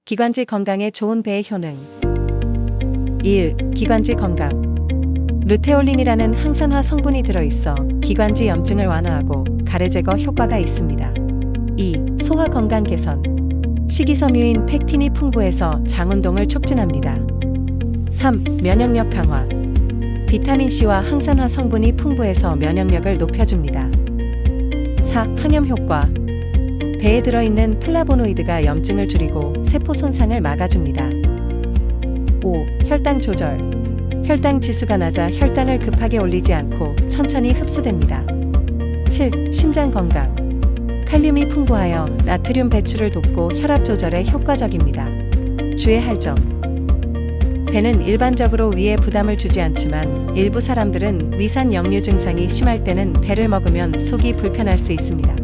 기관지 건강에 좋은 배의 효능. 1. 기관지 건강. 루테올린이라는 항산화 성분이 들어있어 기관지 염증을 완화하고 가래 제거 효과가 있습니다. 2. 소화 건강 개선. 식이섬유인 팩틴이 풍부해서 장 운동을 촉진합니다. 3. 면역력 강화. 비타민C와 항산화 성분이 풍부해서 면역력을 높여줍니다. 4. 항염 효과. 배에 들어있는 플라보노이드가 염증을 줄이고 세포 손상을 막아줍니다. 5. 혈당 조절. 혈당 지수가 낮아 혈당을 급하게 올리지 않고 천천히 흡수됩니다. 7. 심장 건강. 칼륨이 풍부하여 나트륨 배출을 돕고 혈압 조절에 효과적입니다. 주의할 점. 배는 일반적으로 위에 부담을 주지 않지만 일부 사람들은 위산 역류 증상이 심할 때는 배를 먹으면 속이 불편할 수 있습니다.